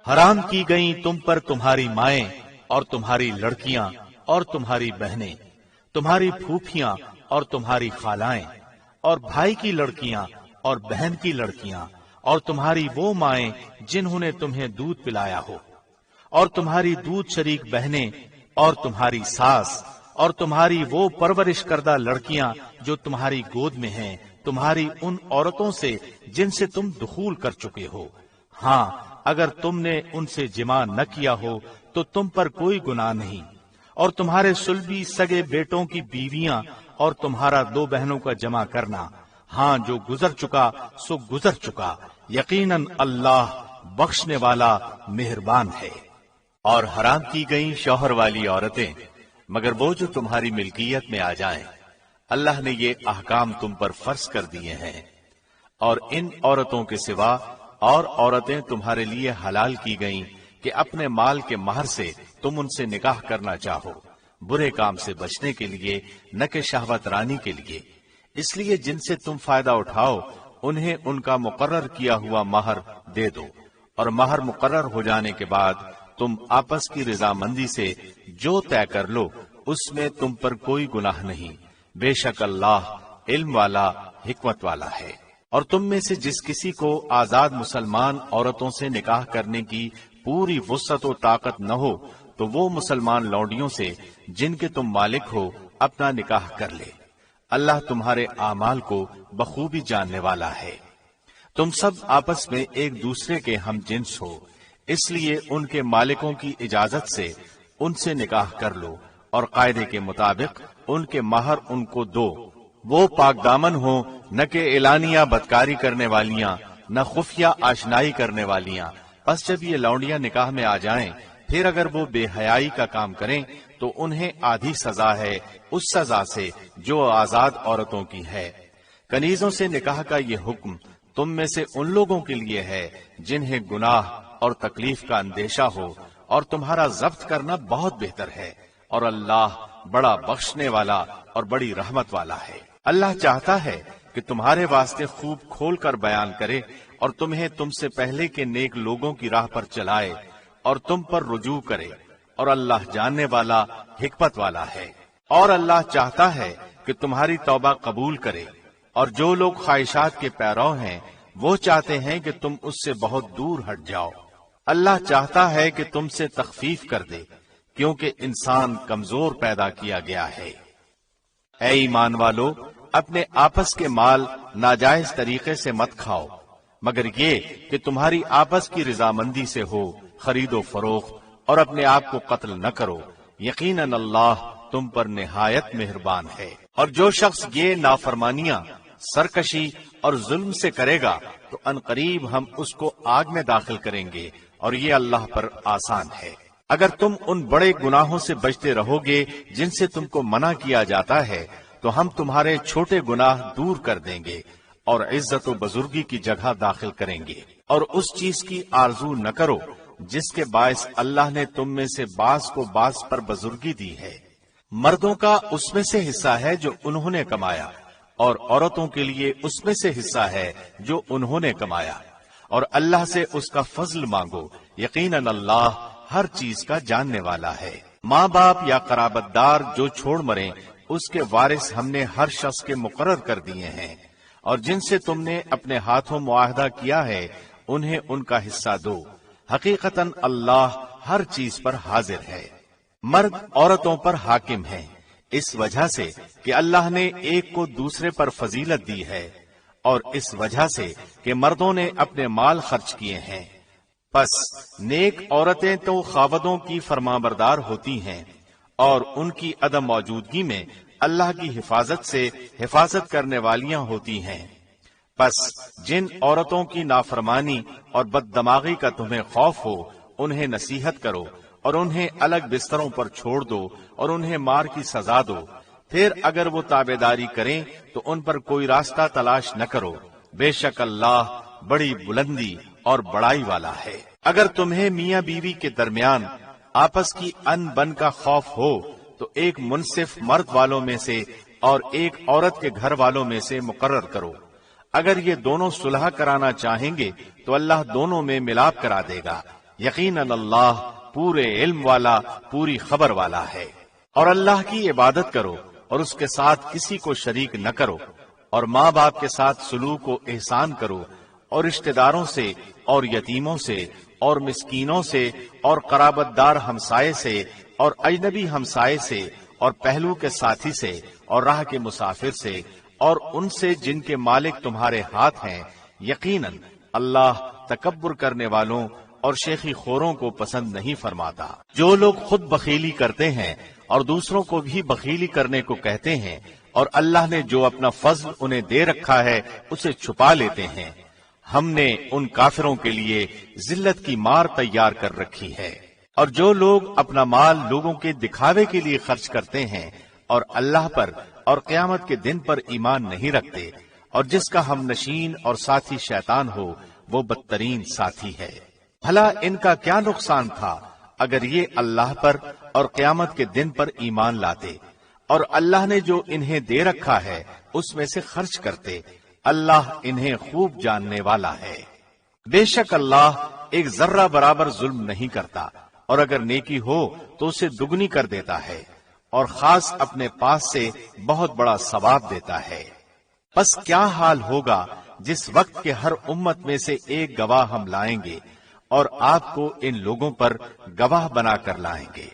حرام کی گئی تم پر تمہاری مائیں اور تمہاری لڑکیاں اور تمہاری بہنیں، تمہاری پھوپھیاں اور تمہاری خالائیں، اور بھائی کی لڑکیاں اور بہن کی لڑکیاں، اور تمہاری وہ مائیں جنہوں نے تمہیں دودھ پلایا ہو، اور تمہاری دودھ شریک بہنیں، اور تمہاری ساس، اور تمہاری وہ پرورش کردہ لڑکیاں جو تمہاری گود میں ہیں، تمہاری ان عورتوں سے جن سے تم دخول کر چکے ہو۔ ہاں، اگر تم نے ان سے جماع نہ کیا ہو تو تم پر کوئی گناہ نہیں، اور تمہارے صلبی سگے بیٹوں کی بیویاں اور تمہارا 2 بہنوں کا جمع کرنا، ہاں جو گزر چکا سو گزر چکا، یقیناً اللہ بخشنے والا مہربان ہے۔ اور حرام کی گئیں شوہر والی عورتیں مگر وہ جو تمہاری ملکیت میں آ جائیں، اللہ نے یہ احکام تم پر فرض کر دیے ہیں۔ اور ان عورتوں کے سوا اور عورتیں تمہارے لیے حلال کی گئیں کہ اپنے مال کے مہر سے تم ان سے نکاح کرنا چاہو، برے کام سے بچنے کے لیے نہ کہ شہوت رانی کے لیے، اس لیے جن سے تم فائدہ اٹھاؤ انہیں ان کا مقرر کیا ہوا مہر دے دو، اور مہر مقرر ہو جانے کے بعد تم آپس کی رضامندی سے جو طے کر لو اس میں تم پر کوئی گناہ نہیں، بے شک اللہ علم والا حکمت والا ہے۔ اور تم میں سے جس کسی کو آزاد مسلمان عورتوں سے نکاح کرنے کی پوری وسعت و طاقت نہ ہو تو وہ مسلمان لونڈیوں سے جن کے تم مالک ہو اپنا نکاح کر لے، اللہ تمہارے اعمال کو بخوبی جاننے والا ہے۔ تم سب آپس میں ایک دوسرے کے ہم جنس ہو، اس لیے ان کے مالکوں کی اجازت سے ان سے نکاح کر لو، اور قاعدے کے مطابق ان کے مہر ان کو دو۔ وہ پاک دامن ہوں، نہ کہ اعلانیہ بدکاری کرنے والیاں، نہ خفیہ آشنائی کرنے والیاں۔ پس جب یہ لونڈیاں نکاح میں آ جائیں، پھر اگر وہ بے حیائی کا کام کریں تو انہیں آدھی سزا ہے اس سزا سے جو آزاد عورتوں کی ہے۔ کنیزوں سے نکاح کا یہ حکم تم میں سے ان لوگوں کے لیے ہے جنہیں گناہ اور تکلیف کا اندیشہ ہو، اور تمہارا ضبط کرنا بہت بہتر ہے، اور اللہ بڑا بخشنے والا اور بڑی رحمت والا ہے۔ اللہ چاہتا ہے کہ تمہارے واسطے خوب کھول کر بیان کرے اور تمہیں تم سے پہلے کے نیک لوگوں کی راہ پر چلائے اور تم پر رجوع کرے، اور اللہ جاننے والا حکمت والا ہے۔ اور اللہ چاہتا ہے کہ تمہاری توبہ قبول کرے، اور جو لوگ خواہشات کے پیرو ہیں وہ چاہتے ہیں کہ تم اس سے بہت دور ہٹ جاؤ۔ اللہ چاہتا ہے کہ تم سے تخفیف کر دے، کیونکہ انسان کمزور پیدا کیا گیا ہے۔ اے ایمان والو، اپنے آپس کے مال ناجائز طریقے سے مت کھاؤ، مگر یہ کہ تمہاری آپس کی رضامندی سے ہو، خرید و فروخت، اور اپنے آپ کو قتل نہ کرو، یقیناً اللہ تم پر نہایت مہربان ہے۔ اور جو شخص یہ نافرمانیاں، سرکشی اور ظلم سے کرے گا تو عنقریب ہم اس کو آگ میں داخل کریں گے، اور یہ اللہ پر آسان ہے۔ اگر تم ان بڑے گناہوں سے بچتے رہو گے جن سے تم کو منع کیا جاتا ہے تو ہم تمہارے چھوٹے گناہ دور کر دیں گے اور عزت و بزرگی کی جگہ داخل کریں گے۔ اور اس چیز کی آرزو نہ کرو جس کے باعث اللہ نے تم میں سے بعض کو بعض پر بزرگی دی ہے۔ مردوں کا اس میں سے حصہ ہے جو انہوں نے کمایا، اور عورتوں کے لیے اس میں سے حصہ ہے جو انہوں نے کمایا، اور اللہ سے اس کا فضل مانگو، یقیناً اللہ ہر چیز کا جاننے والا ہے۔ ماں باپ یا قرابت دار جو چھوڑ مریں اس کے وارث ہم نے ہر شخص کے مقرر کر دیے ہیں، اور جن سے تم نے اپنے ہاتھوں معاہدہ کیا ہے انہیں ان کا حصہ دو، حقیقتاً اللہ ہر چیز پر حاضر ہے۔ مرد عورتوں پر حاکم ہیں اس وجہ سے کہ اللہ نے ایک کو دوسرے پر فضیلت دی ہے، اور اس وجہ سے کہ مردوں نے اپنے مال خرچ کیے ہیں۔ پس نیک عورتیں تو خاوندوں کی فرمانبردار ہوتی ہیں، اور ان کی عدم موجودگی میں اللہ کی حفاظت سے حفاظت کرنے والیاں ہوتی ہیں۔ پس جن عورتوں کی نافرمانی اور بددماغی کا تمہیں خوف ہو انہیں نصیحت کرو، اور انہیں الگ بستروں پر چھوڑ دو اور انہیں مار کی سزا دو۔ پھر اگر وہ تابعداری کریں تو ان پر کوئی راستہ تلاش نہ کرو، بے شک اللہ بڑی بلندی اور بڑائی والا ہے۔ اگر تمہیں میاں بیوی کے درمیان آپس کی ان بن کا خوف ہو تو ایک منصف مرد والوں میں سے اور ایک عورت کے گھر والوں میں سے مقرر کرو۔ اگر یہ دونوں صلح کرانا چاہیں گے تو اللہ دونوں میں ملاپ کرا دے گا، یقیناً اللہ پورے علم والا، پوری خبر والا ہے۔ اور اللہ کی عبادت کرو اور اس کے ساتھ کسی کو شریک نہ کرو، اور ماں باپ کے ساتھ سلوک و احسان کرو، اور رشتہ داروں سے اور یتیموں سے اور مسکینوں سے اور قرابت دار ہمسائے سے اور اجنبی ہمسائے سے اور پہلو کے ساتھی سے اور راہ کے مسافر سے اور ان سے جن کے مالک تمہارے ہاتھ ہیں۔ یقیناً اللہ تکبر کرنے والوں اور شیخی خوروں کو پسند نہیں فرماتا۔ جو لوگ خود بخیلی کرتے ہیں اور دوسروں کو بھی بخیلی کرنے کو کہتے ہیں، اور اللہ نے جو اپنا فضل انہیں دے رکھا ہے اسے چھپا لیتے ہیں، ہم نے ان کافروں کے لیے ذلت کی مار تیار کر رکھی ہے۔ اور جو لوگ اپنا مال لوگوں کے دکھاوے کے لیے خرچ کرتے ہیں اور اللہ پر اور قیامت کے دن پر ایمان نہیں رکھتے، اور جس کا ہم نشین اور ساتھی شیطان ہو، وہ بدترین ساتھی ہے۔ بھلا ان کا کیا نقصان تھا اگر یہ اللہ پر اور قیامت کے دن پر ایمان لاتے اور اللہ نے جو انہیں دے رکھا ہے اس میں سے خرچ کرتے۔ اللہ انہیں خوب جاننے والا ہے۔ بے شک اللہ ایک ذرہ برابر ظلم نہیں کرتا، اور اگر نیکی ہو تو اسے دگنی کر دیتا ہے، اور خاص اپنے پاس سے بہت بڑا ثواب دیتا ہے۔ پس کیا حال ہوگا جس وقت کے ہر امت میں سے ایک گواہ ہم لائیں گے، اور آپ کو ان لوگوں پر گواہ بنا کر لائیں گے۔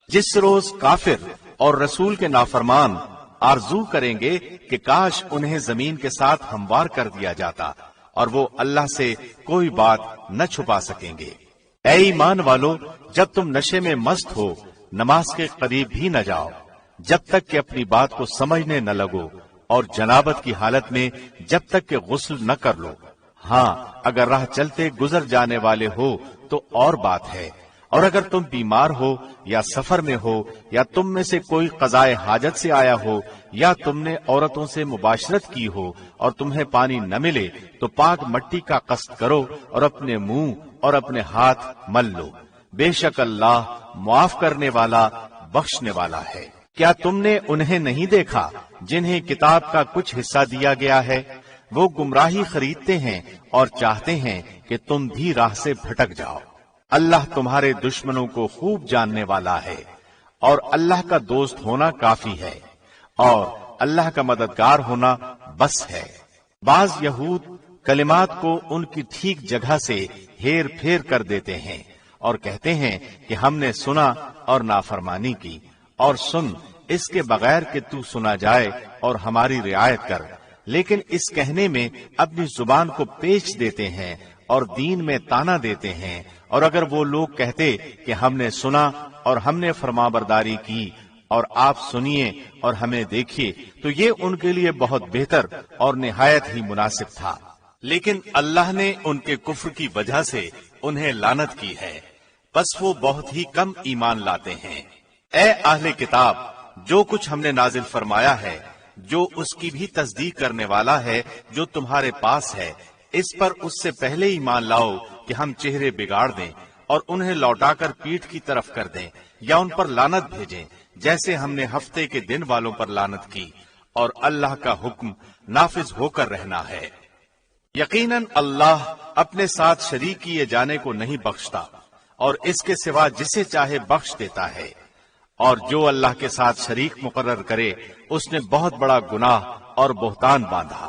جس روز کافر اور رسول کے نافرمان آرزو کریں گے کہ کاش انہیں زمین کے ساتھ ہموار کر دیا جاتا، اور وہ اللہ سے کوئی بات نہ چھپا سکیں گے۔ اے ایمان والو، جب تم نشے میں مست ہو نماز کے قریب بھی نہ جاؤ جب تک کہ اپنی بات کو سمجھنے نہ لگو، اور جنابت کی حالت میں جب تک کہ غسل نہ کر لو۔ ہاں، اگر راہ چلتے گزر جانے والے ہو تو اور بات ہے، اور اگر تم بیمار ہو یا سفر میں ہو یا تم میں سے کوئی قضائے حاجت سے آیا ہو یا تم نے عورتوں سے مباشرت کی ہو اور تمہیں پانی نہ ملے تو پاک مٹی کا قصد کرو اور اپنے منہ اور اپنے ہاتھ مل لو۔ بے شک اللہ معاف کرنے والا، بخشنے والا ہے۔ کیا تم نے انہیں نہیں دیکھا جنہیں کتاب کا کچھ حصہ دیا گیا ہے؟ وہ گمراہی خریدتے ہیں اور چاہتے ہیں کہ تم بھی راہ سے بھٹک جاؤ۔ اللہ تمہارے دشمنوں کو خوب جاننے والا ہے، اور اللہ کا دوست ہونا کافی ہے، اور اللہ کا مددگار ہونا بس ہے۔ بعض یہود کلمات کو ان کی ٹھیک جگہ سے ہیر پھیر کر دیتے ہیں اور کہتے ہیں کہ ہم نے سنا اور نافرمانی کی، اور سن اس کے بغیر کہ تو سنا جائے اور ہماری رعایت کر، لیکن اس کہنے میں اپنی زبان کو پیچ دیتے ہیں اور دین میں تانا دیتے ہیں۔ اور اگر وہ لوگ کہتے کہ ہم نے سنا اور ہم نے فرمانبرداری کی اور آپ سنیے اور ہمیں دیکھیے تو یہ ان کے لیے بہت بہتر اور نہایت ہی مناسب تھا، لیکن اللہ نے ان کے کفر کی وجہ سے انہیں لعنت کی ہے، بس وہ بہت ہی کم ایمان لاتے ہیں۔ اے اہل کتاب، جو کچھ ہم نے نازل فرمایا ہے، جو اس کی بھی تصدیق کرنے والا ہے جو تمہارے پاس ہے، اس پر اس سے پہلے ایمان لاؤ کہ ہم چہرے بگاڑ دیں اور انہیں لوٹا کر پیٹھ کی طرف کر دیں یا ان پر لعنت بھیجیں، جیسے ہم نے ہفتے کے دن والوں پر لعنت کی، اور اللہ کا حکم نافذ ہو کر رہنا ہے۔ یقیناً اللہ اپنے ساتھ شریک کیے جانے کو نہیں بخشتا، اور اس کے سوا جسے چاہے بخش دیتا ہے، اور جو اللہ کے ساتھ شریک مقرر کرے اس نے بہت بڑا گناہ اور بہتان باندھا۔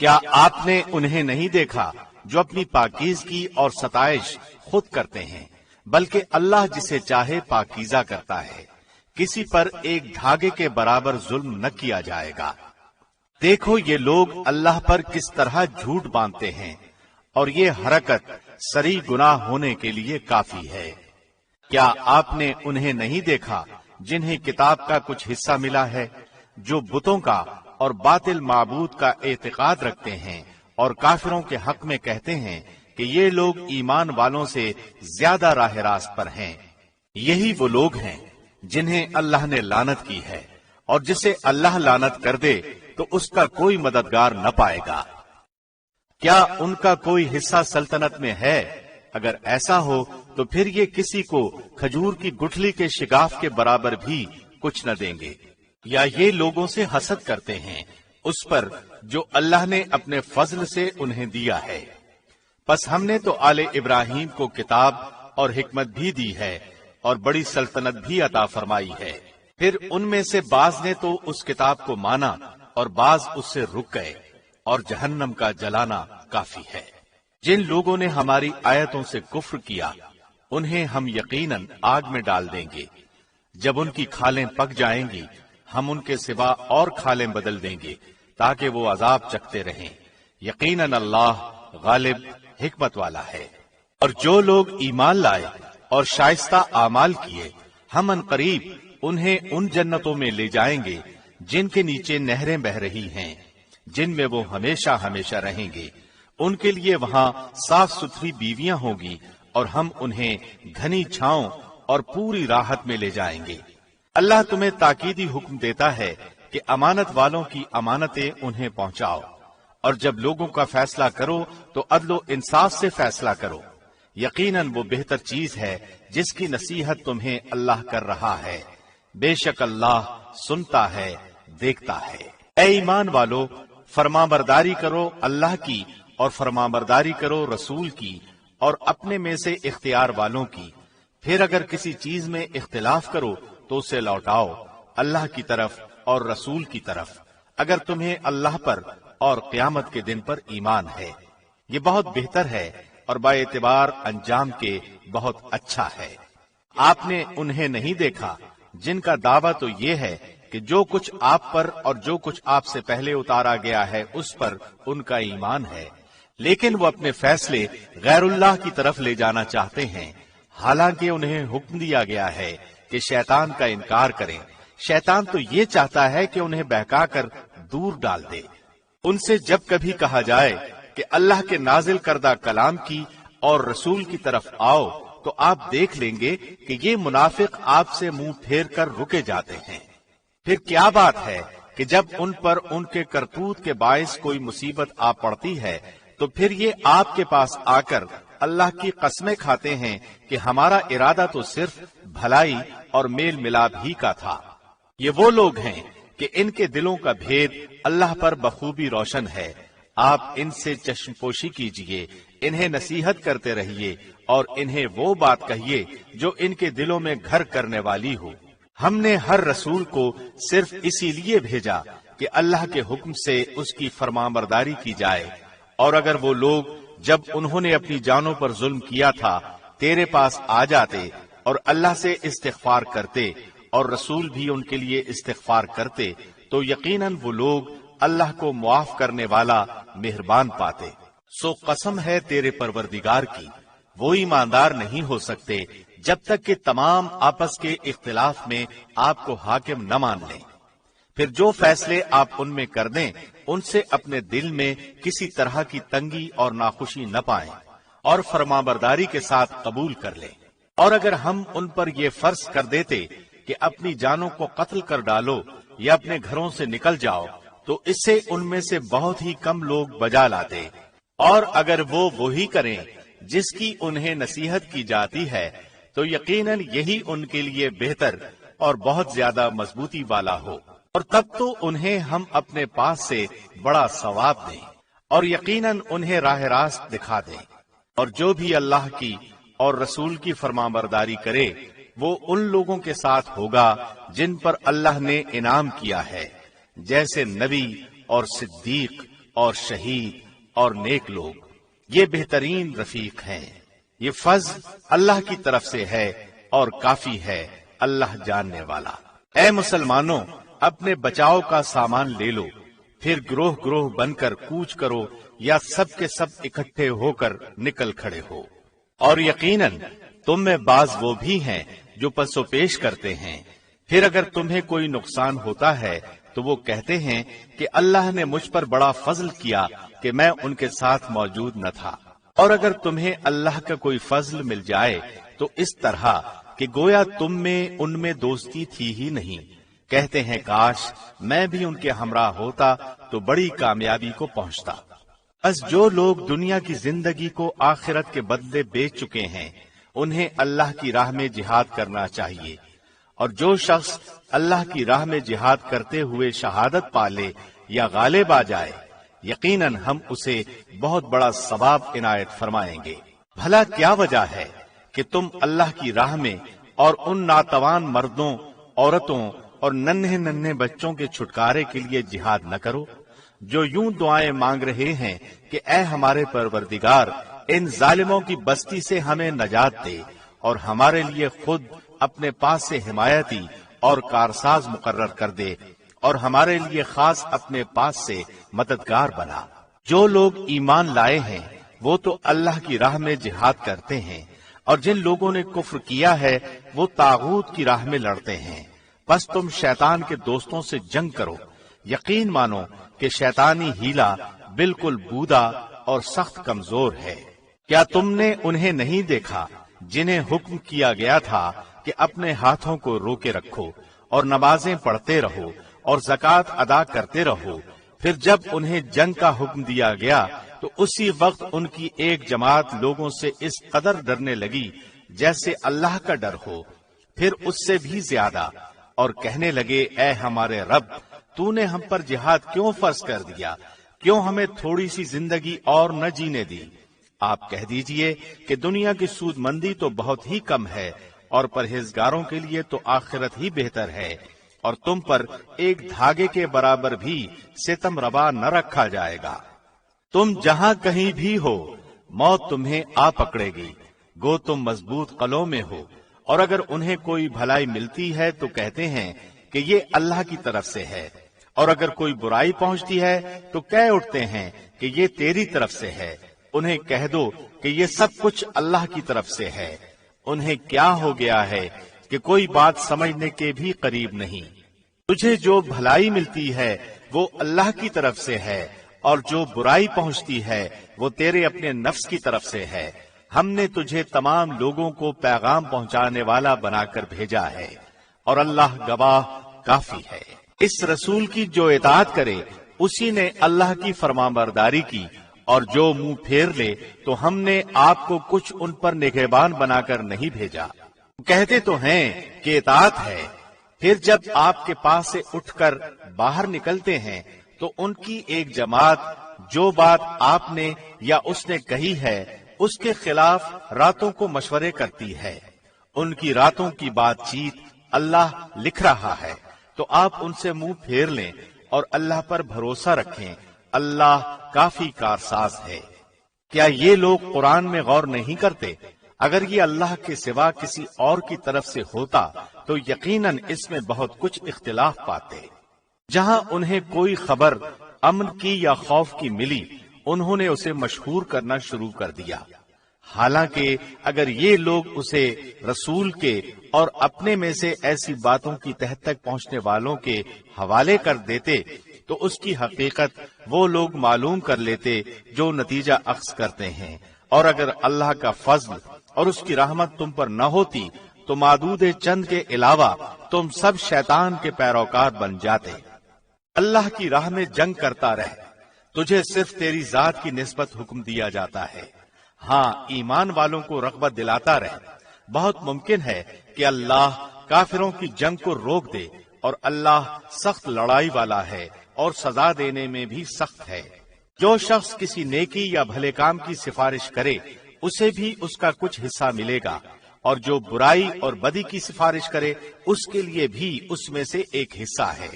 کیا آپ نے انہیں نہیں دیکھا جو اپنی پاکیزگی اور ستائش خود کرتے ہیں، بلکہ اللہ جسے چاہے پاکیزہ کرتا ہے، کسی پر ایک دھاگے کے برابر ظلم نہ کیا جائے گا۔ دیکھو یہ لوگ اللہ پر کس طرح جھوٹ باندھتے ہیں، اور یہ حرکت سری گناہ ہونے کے لیے کافی ہے۔ کیا آپ نے انہیں نہیں دیکھا جنہیں کتاب کا کچھ حصہ ملا ہے، جو بتوں کا اور باطل معبود کا اعتقاد رکھتے ہیں اور کافروں کے حق میں کہتے ہیں کہ یہ لوگ ایمان والوں سے زیادہ راہ راست پر ہیں؟ یہی وہ لوگ ہیں جنہیں اللہ نے لعنت کی ہے، اور جسے اللہ لعنت کر دے تو اس کا کوئی مددگار نہ پائے گا۔ کیا ان کا کوئی حصہ سلطنت میں ہے؟ اگر ایسا ہو تو پھر یہ کسی کو کھجور کی گٹھلی کے شگاف کے برابر بھی کچھ نہ دیں گے۔ یا یہ لوگوں سے حسد کرتے ہیں اس پر جو اللہ نے اپنے فضل سے انہیں دیا ہے۔ پس ہم نے تو آل ابراہیم کو کتاب اور حکمت بھی دی ہے اور بڑی سلطنت بھی عطا فرمائی ہے۔ پھر ان میں سے بعض نے تو اس کتاب کو مانا اور بعض اس سے رک گئے، اور جہنم کا جلانا کافی ہے۔ جن لوگوں نے ہماری آیتوں سے کفر کیا انہیں ہم یقیناً آگ میں ڈال دیں گے۔ جب ان کی کھالیں پک جائیں گی ہم ان کے سوا اور کھالیں بدل دیں گے تاکہ وہ عذاب چکھتے رہیں۔ یقیناً اللہ غالب حکمت والا ہے۔ اور جو لوگ ایمان لائے اور شائستہ اعمال کیے ہم عنقریب انہیں ان جنتوں میں لے جائیں گے جن کے نیچے نہریں بہ رہی ہیں، جن میں وہ ہمیشہ ہمیشہ رہیں گے۔ ان کے لیے وہاں صاف ستھری بیویاں ہوں گی اور ہم انہیں گھنی چھاؤں اور پوری راحت میں لے جائیں گے۔ اللہ تمہیں تاکیدی حکم دیتا ہے کہ امانت والوں کی امانتیں انہیں پہنچاؤ، اور جب لوگوں کا فیصلہ کرو تو عدل و انصاف سے فیصلہ کرو۔ یقیناً وہ بہتر چیز ہے جس کی نصیحت تمہیں اللہ کر رہا ہے۔ بے شک اللہ سنتا ہے، دیکھتا ہے۔ اے ایمان والو، فرمانبرداری کرو اللہ کی اور فرمانبرداری کرو رسول کی اور اپنے میں سے اختیار والوں کی۔ پھر اگر کسی چیز میں اختلاف کرو تو اسے لوٹاؤ اللہ کی طرف اور رسول کی طرف، اگر تمہیں اللہ پر اور قیامت کے دن پر ایمان ہے۔ یہ بہت بہتر ہے اور با اعتبار انجام کے بہت اچھا ہے۔ آپ نے انہیں نہیں دیکھا جن کا دعویٰ تو یہ ہے کہ جو کچھ آپ پر اور جو کچھ آپ سے پہلے اتارا گیا ہے اس پر ان کا ایمان ہے، لیکن وہ اپنے فیصلے غیر اللہ کی طرف لے جانا چاہتے ہیں، حالانکہ انہیں حکم دیا گیا ہے کہ شیطان کا انکار کریں۔ شیطان تو یہ چاہتا ہے کہ انہیں بہکا کر دور ڈال دے۔ ان سے جب کبھی کہا جائے کہ اللہ کے نازل کردہ کلام کی اور رسول کی طرف آؤ تو آپ دیکھ لیں گے کہ یہ منافق آپ سے منہ پھیر کر رکے جاتے ہیں۔ پھر کیا بات ہے کہ جب ان پر ان کے کرتوت کے باعث کوئی مصیبت آ پڑتی ہے تو پھر یہ آپ کے پاس آ کر اللہ کی قسمیں کھاتے ہیں کہ ہمارا ارادہ تو صرف بھلائی اور میل ملاپ ہی کا تھا۔ یہ وہ لوگ ہیں کہ ان کے دلوں کا بھید اللہ پر بخوبی روشن ہے۔ آپ ان سے چشم پوشی کیجئے، انہیں نصیحت کرتے رہیے اور انہیں وہ بات کہیے جو ان کے دلوں میں گھر کرنے والی ہو۔ ہم نے ہر رسول کو صرف اسی لیے بھیجا کہ اللہ کے حکم سے اس کی فرمانبرداری کی جائے، اور اگر وہ لوگ جب انہوں نے اپنی جانوں پر ظلم کیا تھا تیرے پاس آ جاتے اور اللہ سے استغفار کرتے اور رسول بھی ان کے لیے استغفار کرتے تو یقیناً وہ لوگ اللہ کو معاف کرنے والا مہربان پاتے۔ سو قسم ہے تیرے پروردگار کی، وہ ایماندار نہیں ہو سکتے جب تک کہ تمام آپس کے اختلاف میں آپ کو حاکم نہ مان لیں۔ پھر جو فیصلے آپ ان میں کر دیں ان سے اپنے دل میں کسی طرح کی تنگی اور ناخوشی نہ پائیں اور فرمانبرداری کے ساتھ قبول کر لیں۔ اور اگر ہم ان پر یہ فرض کر دیتے کہ اپنی جانوں کو قتل کر ڈالو یا اپنے گھروں سے نکل جاؤ تو اس سے ان میں سے بہت ہی کم لوگ بجا لاتے، اور اگر وہ وہی کریں جس کی انہیں نصیحت کی جاتی ہے تو یقیناً یہی ان کے لیے بہتر اور بہت زیادہ مضبوطی والا ہو، اور تب تو انہیں ہم اپنے پاس سے بڑا ثواب دیں اور یقیناً انہیں راہ راست دکھا دیں۔ اور جو بھی اللہ کی اور رسول کی فرمانبرداری کرے وہ ان لوگوں کے ساتھ ہوگا جن پر اللہ نے انعام کیا ہے، جیسے نبی اور صدیق اور شہید اور نیک لوگ، یہ بہترین رفیق ہیں۔ یہ فضل اللہ کی طرف سے ہے اور کافی ہے اللہ جاننے والا۔ اے مسلمانوں، اپنے بچاؤ کا سامان لے لو، پھر گروہ گروہ بن کر کوچ کرو یا سب کے سب اکٹھے ہو کر نکل کھڑے ہو۔ اور یقیناً تم میں بعض وہ بھی ہیں جو پس و پیش کرتے ہیں، پھر اگر تمہیں کوئی نقصان ہوتا ہے تو وہ کہتے ہیں کہ اللہ نے مجھ پر بڑا فضل کیا کہ میں ان کے ساتھ موجود نہ تھا۔ اور اگر تمہیں اللہ کا کوئی فضل مل جائے تو اس طرح کہ گویا تم میں ان میں دوستی تھی ہی نہیں، کہتے ہیں کاش میں بھی ان کے ہمراہ ہوتا تو بڑی کامیابی کو پہنچتا۔ بس جو لوگ دنیا کی زندگی کو آخرت کے بدلے بیچ چکے ہیں انہیں اللہ کی راہ میں جہاد کرنا چاہیے، اور جو شخص اللہ کی راہ میں جہاد کرتے ہوئے شہادت پالے یا غالب آ جائے یقیناً ہم اسے بہت بڑا ثواب عنایت فرمائیں گے۔ بھلا کیا وجہ ہے کہ تم اللہ کی راہ میں اور ان ناتوان مردوں، عورتوں اور ننھے ننھے بچوں کے چھٹکارے کے لیے جہاد نہ کرو، جو یوں دعائیں مانگ رہے ہیں کہ اے ہمارے پروردگار، ان ظالموں کی بستی سے ہمیں نجات دے اور ہمارے لیے خود اپنے پاس سے حمایتی اور کارساز مقرر کر دے اور ہمارے لیے خاص اپنے پاس سے مددگار بنا۔ جو لوگ ایمان لائے ہیں وہ تو اللہ کی راہ میں جہاد کرتے ہیں، اور جن لوگوں نے کفر کیا ہے وہ طاغوت کی راہ میں لڑتے ہیں۔ بس تم شیطان کے دوستوں سے جنگ کرو، یقین مانو کہ شیطانی ہیلا بالکل بودا اور سخت کمزور ہے۔ کیا تم نے انہیں نہیں دیکھا جنہیں حکم کیا گیا تھا کہ اپنے ہاتھوں کو روکے رکھو اور نمازیں پڑھتے رہو اور زکوٰۃ ادا کرتے رہو، پھر جب انہیں جنگ کا حکم دیا گیا تو اسی وقت ان کی ایک جماعت لوگوں سے اس قدر ڈرنے لگی جیسے اللہ کا ڈر ہو، پھر اس سے بھی زیادہ، اور کہنے لگے اے ہمارے رب، تو نے ہم پر جہاد کیوں فرض کر دیا؟ کیوں ہمیں تھوڑی سی زندگی اور نہ جینے دی؟ آپ کہہ دیجئے کہ دنیا کی سود مندی تو بہت ہی کم ہے اور پرہیزگاروں کے لیے تو آخرت ہی بہتر ہے، اور تم پر ایک دھاگے کے برابر بھی ستم روا نہ رکھا جائے گا۔ تم جہاں کہیں بھی ہو موت تمہیں آ پکڑے گی، گو تم مضبوط قلعوں میں ہو، اور اگر انہیں کوئی بھلائی ملتی ہے تو کہتے ہیں کہ یہ اللہ کی طرف سے ہے، اور اگر کوئی برائی پہنچتی ہے تو کہہ اٹھتے ہیں کہ یہ تیری طرف سے ہے۔ انہیں کہہ دو کہ یہ سب کچھ اللہ کی طرف سے ہے۔ انہیں کیا ہو گیا ہے کہ کوئی بات سمجھنے کے بھی قریب نہیں۔ تجھے جو بھلائی ملتی ہے وہ اللہ کی طرف سے ہے، اور جو برائی پہنچتی ہے وہ تیرے اپنے نفس کی طرف سے ہے۔ ہم نے تجھے تمام لوگوں کو پیغام پہنچانے والا بنا کر بھیجا ہے، اور اللہ گواہ کافی ہے۔ اس رسول کی جو اطاعت کرے اسی نے اللہ کی فرمانبرداری کی، اور جو منہ پھیر لے تو ہم نے آپ کو کچھ ان پر نگہبان بنا کر نہیں بھیجا۔ کہتے تو ہیں کہ اطاعت ہے، پھر جب آپ کے پاس سے اٹھ کر باہر نکلتے ہیں تو ان کی ایک جماعت جو بات آپ نے یا اس نے کہی ہے اس کے خلاف راتوں کو مشورے کرتی ہے۔ ان کی راتوں کی بات چیت اللہ لکھ رہا ہے، تو آپ ان سے منہ پھیر لیں اور اللہ پر بھروسہ رکھیں، اللہ کافی کارساز ہے۔ کیا یہ لوگ قرآن میں غور نہیں کرتے؟ اگر یہ اللہ کے سوا کسی اور کی طرف سے ہوتا تو یقیناً اس میں بہت کچھ اختلاف پاتے۔ جہاں انہیں کوئی خبر امن کی یا خوف کی ملی انہوں نے اسے مشہور کرنا شروع کر دیا، حالانکہ اگر یہ لوگ اسے رسول کے اور اپنے میں سے ایسی باتوں کی تہ تک پہنچنے والوں کے حوالے کر دیتے تو اس کی حقیقت وہ لوگ معلوم کر لیتے جو نتیجہ اخذ کرتے ہیں، اور اگر اللہ کا فضل اور اس کی رحمت تم پر نہ ہوتی تو معدود چند کے علاوہ تم سب شیطان کے پیروکار بن جاتے۔ اللہ کی راہ میں جنگ کرتا رہ، تجھے صرف تیری ذات کی نسبت حکم دیا جاتا ہے۔ ہاں، ایمان والوں کو رغبت دلاتا رہ۔ بہت ممکن ہے کہ اللہ کافروں کی جنگ کو روک دے، اور اللہ سخت لڑائی والا ہے اور سزا دینے میں بھی سخت ہے۔ جو شخص کسی نیکی یا بھلے کام کی سفارش کرے اسے بھی اس کا کچھ حصہ ملے گا، اور جو برائی اور بدی کی سفارش کرے اس کے لیے بھی اس میں سے ایک حصہ ہے،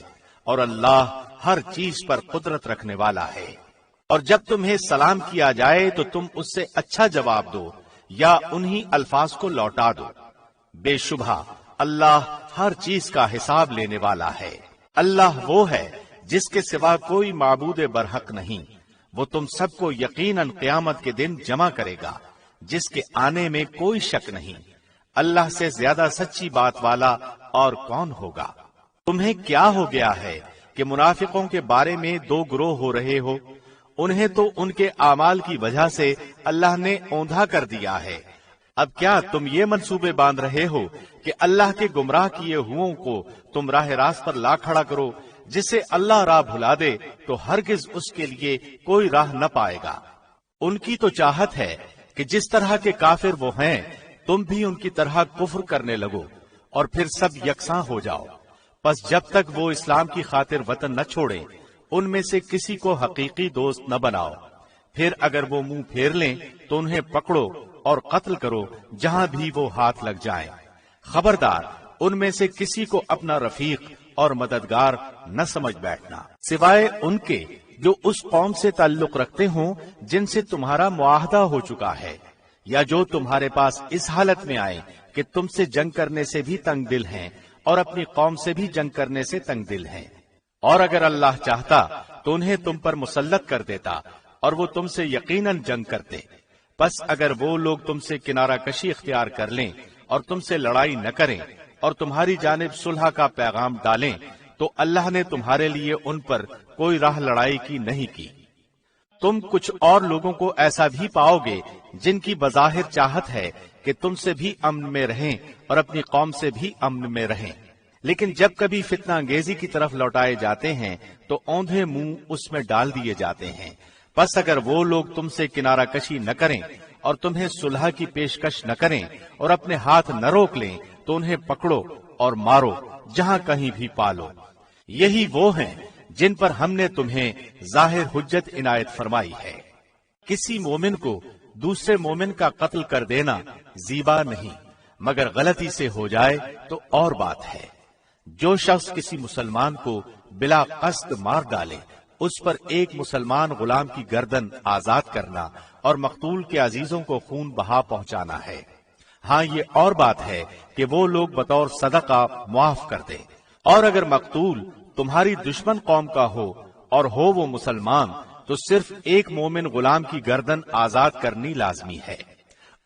اور اللہ ہر چیز پر قدرت رکھنے والا ہے۔ اور جب تمہیں سلام کیا جائے تو تم اس سے اچھا جواب دو یا انہی الفاظ کو لوٹا دو۔ بے شبہ اللہ ہر چیز کا حساب لینے والا ہے۔ اللہ وہ ہے جس کے سوا کوئی معبود برحق نہیں، وہ تم سب کو یقیناً قیامت کے دن جمع کرے گا جس کے آنے میں کوئی شک نہیں۔ اللہ سے زیادہ سچی بات والا اور کون ہوگا؟ تمہیں کیا ہو گیا ہے کہ منافقوں کے بارے میں دو گروہ ہو رہے ہو؟ انہیں تو ان کے اعمال کی وجہ سے اللہ نے اوندھا کر دیا ہے۔ اب کیا تم یہ منصوبے باندھ رہے ہو کہ اللہ کے گمراہ کیے ہوئوں کو تم راہ راست پر لا کھڑا کرو؟ جسے اللہ راہ بھلا دے تو ہرگز اس کے لیے کوئی راہ نہ پائے گا۔ ان کی تو چاہت ہے کہ جس طرح کے کافر وہ ہیں تم بھی ان کی طرح کفر کرنے لگو اور پھر سب یکساں ہو جاؤ۔ پس جب تک وہ اسلام کی خاطر وطن نہ چھوڑے ان میں سے کسی کو حقیقی دوست نہ بناؤ۔ پھر اگر وہ منہ پھیر لیں تو انہیں پکڑو اور قتل کرو جہاں بھی وہ ہاتھ لگ جائیں۔ خبردار ان میں سے کسی کو اپنا رفیق اور مددگار نہ سمجھ بیٹھنا، سوائے ان کے جو اس قوم سے تعلق رکھتے ہوں جن سے تمہارا معاہدہ ہو چکا ہے، یا جو تمہارے پاس اس حالت میں آئے کہ تم سے جنگ کرنے سے بھی تنگ دل ہیں اور اپنی قوم سے بھی جنگ کرنے سے تنگ دل ہیں۔ اور اگر اللہ چاہتا تو انہیں تم پر مسلط کر دیتا اور وہ تم سے یقیناً جنگ کرتے۔ پس اگر وہ لوگ تم سے کنارہ کشی اختیار کر لیں اور تم سے لڑائی نہ کریں اور تمہاری جانب صلح کا پیغام ڈالیں تو اللہ نے تمہارے لیے ان پر کوئی راہ لڑائی کی نہیں کی۔ تم کچھ اور لوگوں کو ایسا بھی پاؤ گے جن کی بظاہر چاہت ہے کہ تم سے بھی امن میں رہیں اور اپنی قوم سے بھی امن میں رہیں، لیکن جب کبھی فتنہ انگیزی کی طرف لوٹائے جاتے ہیں تو اوندھے منہ اس میں ڈال دیے جاتے ہیں۔ پس اگر وہ لوگ تم سے کنارہ کشی نہ کریں اور تمہیں صلح کی پیشکش نہ کریں اور اپنے ہاتھ نہ روک لیں تو انہیں پکڑو اور مارو جہاں کہیں بھی پالو۔ یہی وہ ہیں جن پر ہم نے تمہیں ظاہر حجت عنایت فرمائی ہے۔ کسی مومن کو دوسرے مومن کا قتل کر دینا زیبا نہیں، مگر غلطی سے ہو جائے تو اور بات ہے۔ جو شخص کسی مسلمان کو بلا قصد مار ڈالے اس پر ایک مسلمان غلام کی گردن آزاد کرنا اور مقتول کے عزیزوں کو خون بہا پہنچانا ہے۔ ہاں یہ اور بات ہے کہ وہ لوگ بطور صدقہ معاف کر دے۔ اور اگر مقتول تمہاری دشمن قوم کا ہو اور ہو وہ مسلمان تو صرف ایک مومن غلام کی گردن آزاد کرنی لازمی ہے۔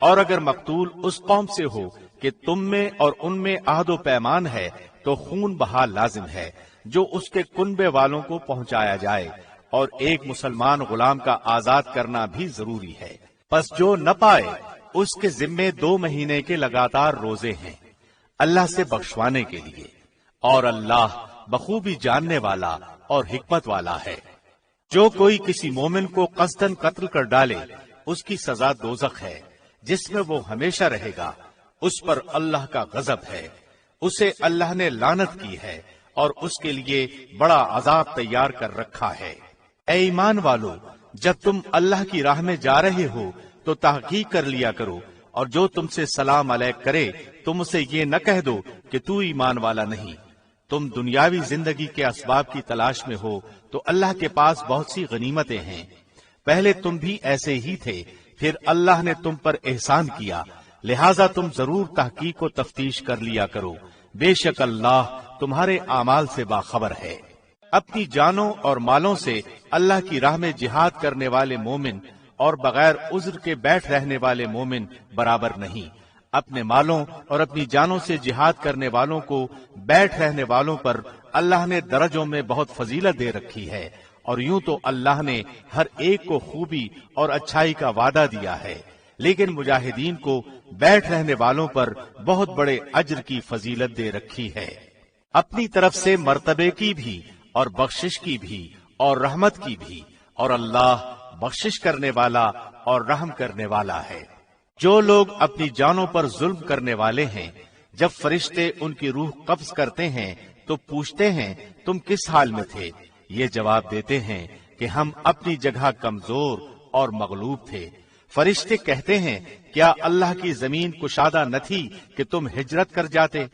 اور اگر مقتول اس قوم سے ہو کہ تم میں اور ان میں عہد و پیمان ہے تو خون بہا لازم ہے جو اس کے کنبے والوں کو پہنچایا جائے، اور ایک مسلمان غلام کا آزاد کرنا بھی ضروری ہے۔ پس جو نہ پائے اس کے ذمے 2 مہینے کے لگاتار روزے ہیں اللہ سے بخشوانے کے لیے، اور اللہ بخوبی جاننے والا اور حکمت والا ہے۔ جو کوئی کسی مومن کو قصداً قتل کر ڈالے اس کی سزا دوزخ ہے جس میں وہ ہمیشہ رہے گا، اس پر اللہ کا غضب ہے، اسے اللہ نے لعنت کی ہے اور اس کے لیے بڑا عذاب تیار کر رکھا ہے۔ اے ایمان والو، جب تم اللہ کی راہ میں جا رہے ہو تو تحقیق کر لیا کرو، اور جو تم سے سلام علیک کرے تم اسے یہ نہ کہہ دو کہ تو ایمان والا نہیں۔ تم دنیاوی زندگی کے اسباب کی تلاش میں ہو تو اللہ کے پاس بہت سی غنیمتیں ہیں۔ پہلے تم بھی ایسے ہی تھے، پھر اللہ نے تم پر احسان کیا، لہذا تم ضرور تحقیق و تفتیش کر لیا کرو، بے شک اللہ تمہارے اعمال سے باخبر ہے۔ اپنی جانوں اور مالوں سے اللہ کی راہ میں جہاد کرنے والے مومن اور بغیر عذر کے بیٹھ رہنے والے مومن برابر نہیں۔ اپنے مالوں اور اپنی جانوں سے جہاد کرنے والوں کو بیٹھ رہنے والوں پر اللہ نے درجوں میں بہت فضیلت دے رکھی ہے، اور یوں تو اللہ نے ہر ایک کو خوبی اور اچھائی کا وعدہ دیا ہے، لیکن مجاہدین کو بیٹھ رہنے والوں پر بہت بڑے اجر کی فضیلت دے رکھی ہے۔ اپنی طرف سے مرتبے کی بھی اور بخشش کی بھی اور رحمت کی بھی، اور اللہ بخشش کرنے والا اور رحم کرنے والا ہے۔ جو لوگ اپنی جانوں پر ظلم کرنے والے ہیں، جب فرشتے ان کی روح قبض کرتے ہیں تو پوچھتے ہیں تم کس حال میں تھے؟ یہ جواب دیتے ہیں کہ ہم اپنی جگہ کمزور اور مغلوب تھے۔ فرشتے کہتے ہیں کیا اللہ کی زمین کشادہ نہ تھی کہ تم ہجرت کر جاتے؟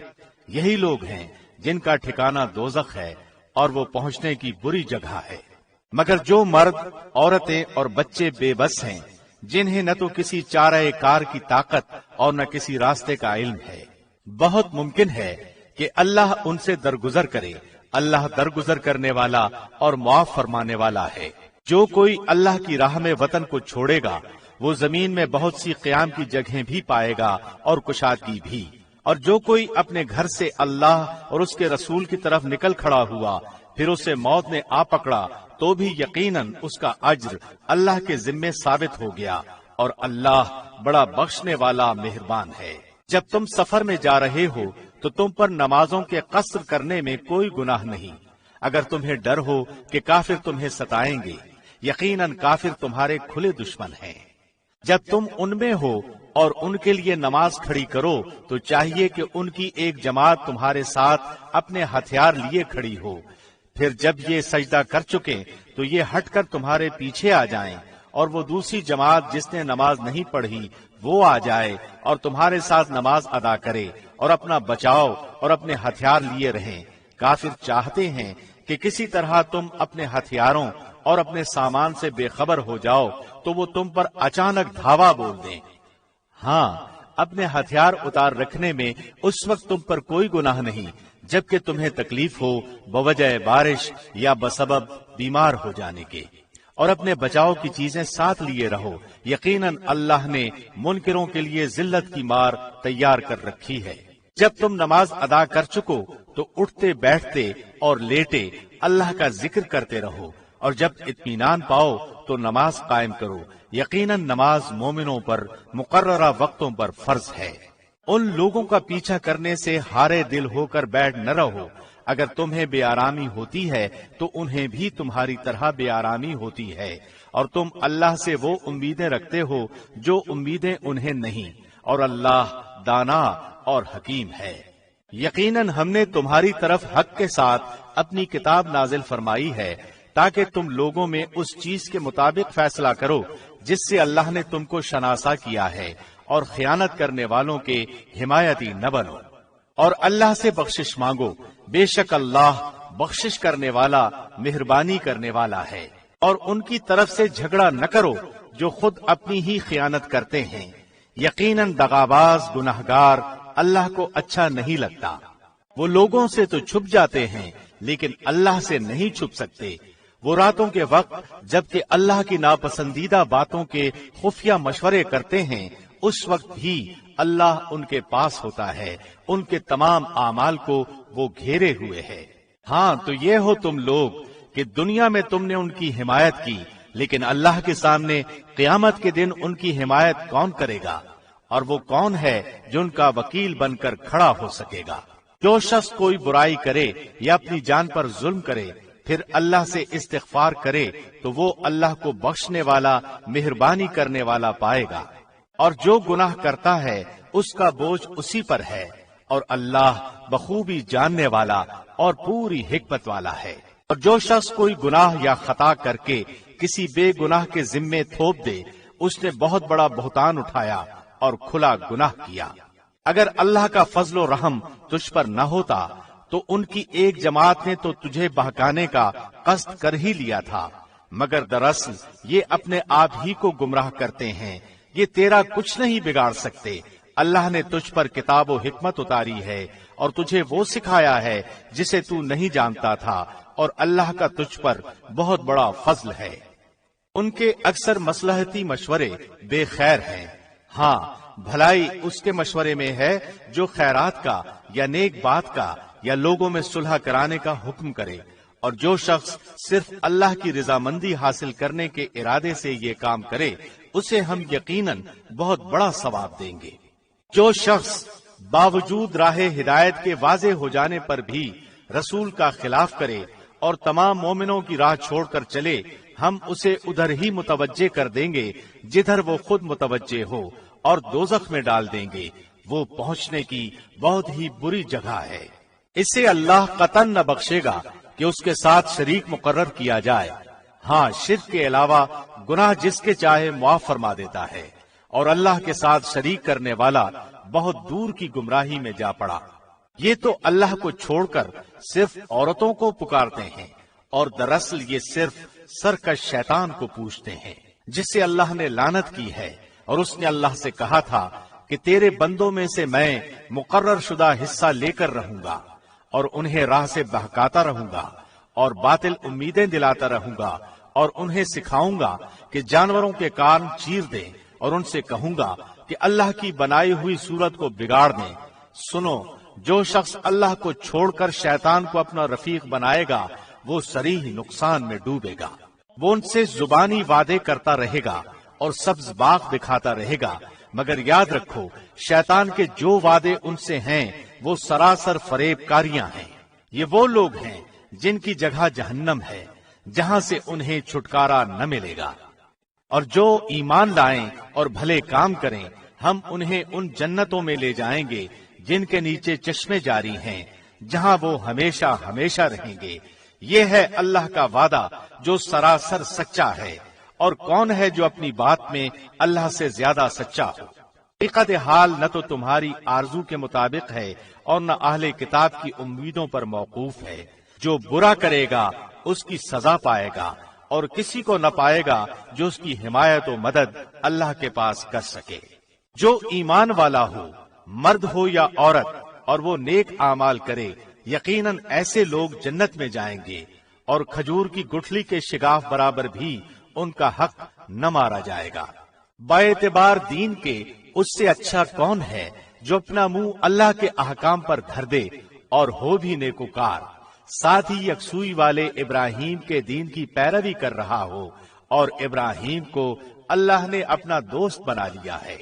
یہی لوگ ہیں جن کا ٹھکانہ دوزخ ہے اور وہ پہنچنے کی بری جگہ ہے۔ مگر جو مرد، عورتیں اور بچے بے بس ہیں، جنہیں نہ تو کسی چارہ کار کی طاقت اور نہ کسی راستے کا علم ہے، بہت ممکن ہے کہ اللہ ان سے درگزر کرے۔ اللہ درگزر کرنے والا اور معاف فرمانے والا ہے۔ جو کوئی اللہ کی راہ میں وطن کو چھوڑے گا وہ زمین میں بہت سی قیام کی جگہیں بھی پائے گا اور کشادگی بھی، اور جو کوئی اپنے گھر سے اللہ اور اس کے رسول کی طرف نکل کھڑا ہوا پھر اسے موت نے آ پکڑا تو بھی یقیناً اس کا اجر اللہ کے ذمے ثابت ہو گیا، اور اللہ بڑا بخشنے والا مہربان ہے۔ جب تم سفر میں جا رہے ہو تو تم پر نمازوں کے قصر کرنے میں کوئی گناہ نہیں، اگر تمہیں ڈر ہو کہ کافر تمہیں ستائیں گے، یقیناً کافر تمہارے کھلے دشمن ہیں۔ جب تم ان میں ہو اور ان کے لیے نماز کھڑی کرو تو چاہیے کہ ان کی ایک جماعت تمہارے ساتھ اپنے ہتھیار لیے کھڑی ہو، پھر جب یہ سجدہ کر چکے تو یہ ہٹ کر تمہارے پیچھے آ جائیں، اور وہ دوسری جماعت جس نے نماز نہیں پڑھی وہ آ جائے اور تمہارے ساتھ نماز ادا کرے اور اپنا بچاؤ اور اپنے ہتھیار لیے رہیں۔ کافر چاہتے ہیں کہ کسی طرح تم اپنے ہتھیاروں اور اپنے سامان سے بے خبر ہو جاؤ تو وہ تم پر اچانک دھاوا بول دیں۔ ہاں، اپنے ہتھیار اتار رکھنے میں اس وقت تم پر کوئی گناہ نہیں جبکہ تمہیں تکلیف ہو بوجہ بارش یا بسبب بیمار ہو جانے کے، اور اپنے بچاؤ کی چیزیں ساتھ لیے رہو۔ یقیناً اللہ نے منکروں کے لیے ذلت کی مار تیار کر رکھی ہے۔ جب تم نماز ادا کر چکو تو اٹھتے بیٹھتے اور لیٹے اللہ کا ذکر کرتے رہو، اور جب اطمینان پاؤ تو نماز قائم کرو۔ یقیناً نماز مومنوں پر مقررہ وقتوں پر فرض ہے۔ ان لوگوں کا پیچھا کرنے سے ہارے دل ہو کر بیٹھ نہ رہو۔ اگر تمہیں بے آرامی ہوتی ہے تو انہیں بھی تمہاری طرح بے آرامی ہوتی ہے، اور تم اللہ سے وہ امیدیں رکھتے ہو جو امیدیں انہیں نہیں، اور اللہ دانا اور حکیم ہے۔ یقیناً ہم نے تمہاری طرف حق کے ساتھ اپنی کتاب نازل فرمائی ہے تاکہ تم لوگوں میں اس چیز کے مطابق فیصلہ کرو جس سے اللہ نے تم کو شناسا کیا ہے، اور خیانت کرنے والوں کے حمایتی نہ بنو، اور اللہ سے بخشش مانگو، بے شک اللہ بخشش کرنے والا مہربانی کرنے والا ہے۔ اور ان کی طرف سے جھگڑا نہ کرو جو خود اپنی ہی خیانت کرتے ہیں، یقیناً دغاباز گناہگار اللہ کو اچھا نہیں لگتا۔ وہ لوگوں سے تو چھپ جاتے ہیں لیکن اللہ سے نہیں چھپ سکتے۔ وہ راتوں کے وقت جبکہ اللہ کی ناپسندیدہ باتوں کے خفیہ مشورے کرتے ہیں، اس وقت بھی اللہ ان کے پاس ہوتا ہے، ان کے تمام اعمال کو وہ گھیرے ہوئے ہے۔ ہاں تو یہ ہو تم لوگ کہ دنیا میں تم نے ان کی حمایت کی، لیکن اللہ کے سامنے قیامت کے دن ان کی حمایت کون کرے گا؟ اور وہ کون ہے جو ان کا وکیل بن کر کھڑا ہو سکے گا؟ جو شخص کوئی برائی کرے یا اپنی جان پر ظلم کرے پھر اللہ سے استغفار کرے تو وہ اللہ کو بخشنے والا مہربانی کرنے والا پائے گا، اور جو گناہ کرتا ہے اس کا بوجھ اسی پر ہے، اور اللہ بخوبی جاننے والا اور پوری حکمت والا ہے۔ اور جو شخص کوئی گناہ یا خطا کر کے کسی بے گناہ کے ذمے تھوپ دے، اس نے بہت بڑا بہتان اٹھایا اور کھلا گناہ کیا۔ اگر اللہ کا فضل و رحم تجھ پر نہ ہوتا تو ان کی ایک جماعت نے تو تجھے بہکانے کا قصد کر ہی لیا تھا، مگر دراصل یہ اپنے آپ ہی کو گمراہ کرتے ہیں، یہ تیرا کچھ نہیں بگاڑ سکتے۔ اللہ نے تجھ پر کتاب و حکمت اتاری ہے اور تجھے وہ سکھایا ہے جسے تو نہیں جانتا تھا، اور اللہ کا تجھ پر بہت بڑا فضل ہے۔ ان کے اکثر مصلحتی مشورے بے خیر ہیں، ہاں بھلائی اس کے مشورے میں ہے جو خیرات کا یا نیک بات کا یا لوگوں میں صلح کرانے کا حکم کرے، اور جو شخص صرف اللہ کی رضامندی حاصل کرنے کے ارادے سے یہ کام کرے اسے ہم یقیناً بہت بڑا ثواب دیں گے۔ جو شخص باوجود راہ ہدایت کے واضح ہو جانے پر بھی رسول کا خلاف کرے اور تمام مومنوں کی راہ چھوڑ کر چلے، ہم اسے ادھر ہی متوجہ کر دیں گے جدھر وہ خود متوجہ ہو، اور دوزخ میں ڈال دیں گے، وہ پہنچنے کی بہت ہی بری جگہ ہے۔ اسے اللہ قطعاً نہ بخشے گا کہ اس کے ساتھ شریک مقرر کیا جائے۔ ہاں شرک کے علاوہ گناہ جس کے چاہے معاف فرما دیتا ہے، اور اللہ کے ساتھ شریک کرنے والا بہت دور کی گمراہی میں جا پڑا۔ یہ تو اللہ کو چھوڑ کر صرف عورتوں کو پکارتے ہیں، اور دراصل یہ صرف سرکش شیطان کو پوچھتے ہیں جسے اللہ نے لعنت کی ہے، اور اس نے اللہ سے کہا تھا کہ تیرے بندوں میں سے میں مقرر شدہ حصہ لے کر رہوں گا، اور انہیں راہ سے بہکاتا رہوں گا، اور باطل امیدیں دلاتا رہوں گا، اور انہیں سکھاؤں گا کہ جانوروں کے کان چیر دیں، اور ان سے کہوں گا کہ اللہ کی بنائی ہوئی صورت کو بگاڑ دیں۔ سنو، جو شخص اللہ کو چھوڑ کر شیطان کو اپنا رفیق بنائے گا وہ صریح نقصان میں ڈوبے گا۔ وہ ان سے زبانی وعدے کرتا رہے گا اور سبز باغ دکھاتا رہے گا، مگر یاد رکھو شیطان کے جو وعدے ان سے ہیں وہ سراسر فریب کاریاں ہیں۔ یہ وہ لوگ ہیں جن کی جگہ جہنم ہے، جہاں سے انہیں چھٹکارا نہ ملے گا۔ اور جو ایمان لائیں اور بھلے کام کریں ہم انہیں ان جنتوں میں لے جائیں گے جن کے نیچے چشمے جاری ہیں، جہاں وہ ہمیشہ ہمیشہ رہیں گے۔ یہ ہے اللہ کا وعدہ جو سراسر سچا ہے، اور کون ہے جو اپنی بات میں اللہ سے زیادہ سچا ہو؟ حقیقت حال نہ تو تمہاری آرزو کے مطابق ہے اور نہ اہل کتاب کی امیدوں پر موقوف ہے۔ جو برا کرے گا اس کی سزا پائے گا، اور کسی کو نہ پائے گا جو اس کی حمایت و مدد اللہ کے پاس کر سکے۔ جو ایمان والا ہو، مرد ہو یا عورت، اور وہ نیک اعمال کرے، یقیناً ایسے لوگ جنت میں جائیں گے، اور کھجور کی گٹھلی کے شگاف برابر بھی ان کا حق نہ مارا جائے گا۔ باعتبار دین کے اس سے اچھا کون ہے جو اپنا منہ اللہ کے احکام پر دھر دے اور ہو بھی نیکوکار، ساتھ ہی یکسوئی والے ابراہیم کے دین کی پیروی کر رہا ہو، اور ابراہیم کو اللہ نے اپنا دوست بنا لیا ہے۔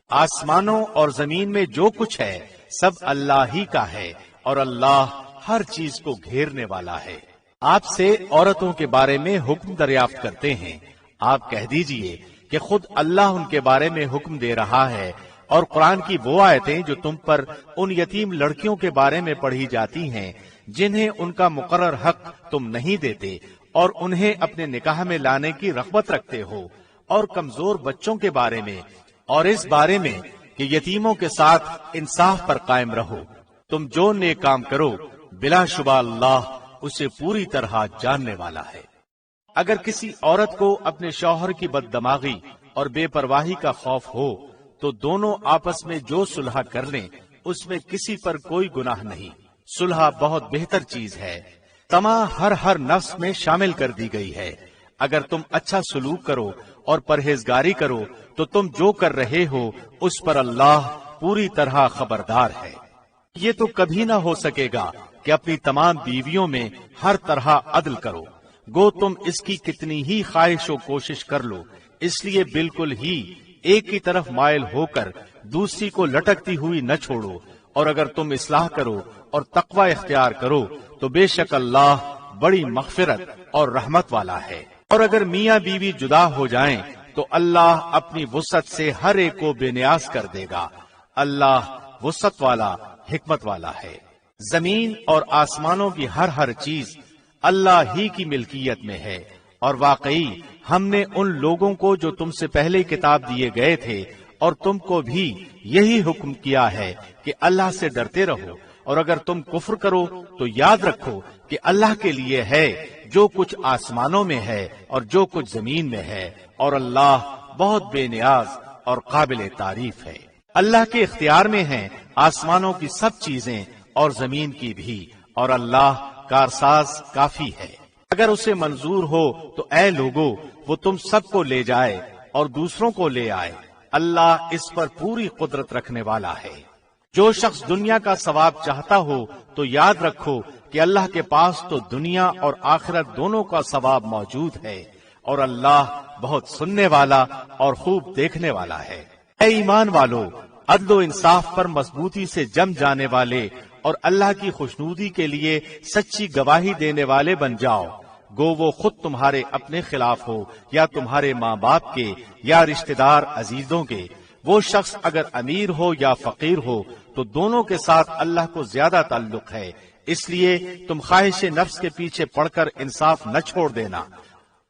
آسمانوں اور زمین میں جو کچھ ہے سب اللہ ہی کا ہے، اور اللہ ہر چیز کو گھیرنے والا ہے۔ آپ سے عورتوں کے بارے میں حکم دریافت کرتے ہیں، آپ کہہ دیجئے کہ خود اللہ ان کے بارے میں حکم دے رہا ہے، اور قرآن کی وہ آیتیں جو تم پر ان یتیم لڑکیوں کے بارے میں پڑھی جاتی ہیں جنہیں ان کا مقرر حق تم نہیں دیتے، اور انہیں اپنے نکاح میں لانے کی رغبت رکھتے ہو، اور کمزور بچوں کے بارے میں، اور اس بارے میں کہ یتیموں کے ساتھ انصاف پر قائم رہو۔ تم جو نیک کام کرو بلا شبہ اللہ اسے پوری طرح جاننے والا ہے۔ اگر کسی عورت کو اپنے شوہر کی بددماغی اور بے پرواہی کا خوف ہو تو دونوں آپس میں جو صلح کر لیں اس میں کسی پر کوئی گناہ نہیں۔ صلح بہت بہتر چیز ہے۔ طمع ہر نفس میں شامل کر دی گئی ہے۔ اگر تم اچھا سلوک کرو اور پرہیزگاری کرو تو تم جو کر رہے ہو اس پر اللہ پوری طرح خبردار ہے۔ یہ تو کبھی نہ ہو سکے گا کہ اپنی تمام بیویوں میں ہر طرح عدل کرو، گو تم اس کی کتنی ہی خواہش و کوشش کر لو، اس لیے بالکل ہی ایک کی طرف مائل ہو کر دوسری کو لٹکتی ہوئی نہ چھوڑو، اور اگر تم اصلاح کرو اور تقوی اختیار کرو تو بے شک اللہ بڑی مغفرت اور رحمت والا ہے۔ اور اگر میاں بیوی جدا ہو جائیں تو اللہ اپنی وسعت سے ہر ایک کو بے نیاز کر دے گا۔ اللہ وسعت والا، حکمت والا ہے۔ زمین اور آسمانوں کی ہر چیز اللہ ہی کی ملکیت میں ہے، اور واقعی ہم نے ان لوگوں کو جو تم سے پہلے کتاب دیے گئے تھے اور تم کو بھی یہی حکم کیا ہے کہ اللہ سے ڈرتے رہو، اور اگر تم کفر کرو تو یاد رکھو کہ اللہ کے لیے ہے جو کچھ آسمانوں میں ہے اور جو کچھ زمین میں ہے، اور اللہ بہت بے نیاز اور قابل تعریف ہے۔ اللہ کے اختیار میں ہیں آسمانوں کی سب چیزیں اور زمین کی بھی، اور اللہ کارساز کافی ہے۔ اگر اسے منظور ہو تو اے لوگو وہ تم سب کو لے جائے اور دوسروں کو لے آئے، اللہ اس پر پوری قدرت رکھنے والا ہے۔ جو شخص دنیا کا ثواب چاہتا ہو تو یاد رکھو کہ اللہ کے پاس تو دنیا اور آخرت دونوں کا ثواب موجود ہے، اور اللہ بہت سننے والا اور خوب دیکھنے والا ہے۔ اے ایمان والو، عدل و انصاف پر مضبوطی سے جم جانے والے اور اللہ کی خوشنودی کے لیے سچی گواہی دینے والے بن جاؤ، گو وہ خود تمہارے اپنے خلاف ہو یا تمہارے ماں باپ کے یا رشتہ دار عزیزوں کے۔ وہ شخص اگر امیر ہو یا فقیر ہو تو دونوں کے ساتھ اللہ کو زیادہ تعلق ہے، اس لیے تم خواہش نفس کے پیچھے پڑ کر انصاف نہ چھوڑ دینا۔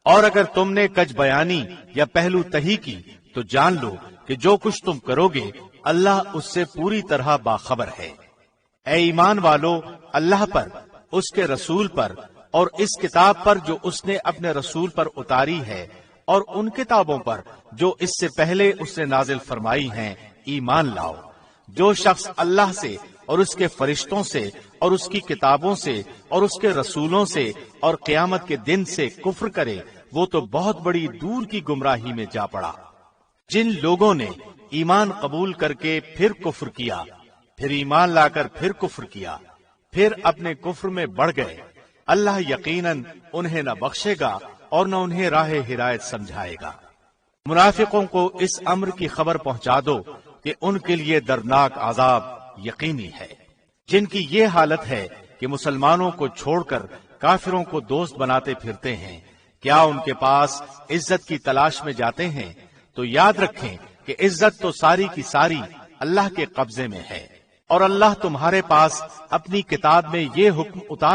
اور اگر تم نے کج بیانی یا پہلو تہی کی تو جان لو کہ جو کچھ تم کرو گے اللہ اس سے پوری طرح باخبر ہے۔ اے ایمان والو، اللہ پر، اس کے رسول پر اور اس کتاب پر جو اس نے اپنے رسول پر اتاری ہے اور ان کتابوں پر جو اس سے پہلے اس نے نازل فرمائی ہیں ایمان لاؤ۔ جو شخص اللہ سے اور اس کے فرشتوں سے اور اس کی کتابوں سے اور اس کے رسولوں سے اور قیامت کے دن سے کفر کرے وہ تو بہت بڑی دور کی گمراہی میں جا پڑا۔ جن لوگوں نے ایمان قبول کر کے پھر کفر کیا، پھر ایمان لا کر پھر کفر کیا، پھر اپنے کفر میں بڑھ گئے، اللہ یقیناً انہیں نہ بخشے گا اور نہ انہیں راہ ہدایت سمجھائے گا۔ منافقوں کو اس امر کی خبر پہنچا دو کہ ان کے لیے دردناک عذاب یقینی ہے۔ جن کی یہ حالت ہے کہ مسلمانوں کو چھوڑ کر کافروں کو دوست بناتے پھرتے ہیں، کیا ان کے پاس عزت کی تلاش میں جاتے ہیں؟ تو یاد رکھیں کہ عزت تو ساری کی ساری اللہ کے قبضے میں ہے، اور اللہ تمہارے پاس اپنی کتاب میں یہ حکم اتار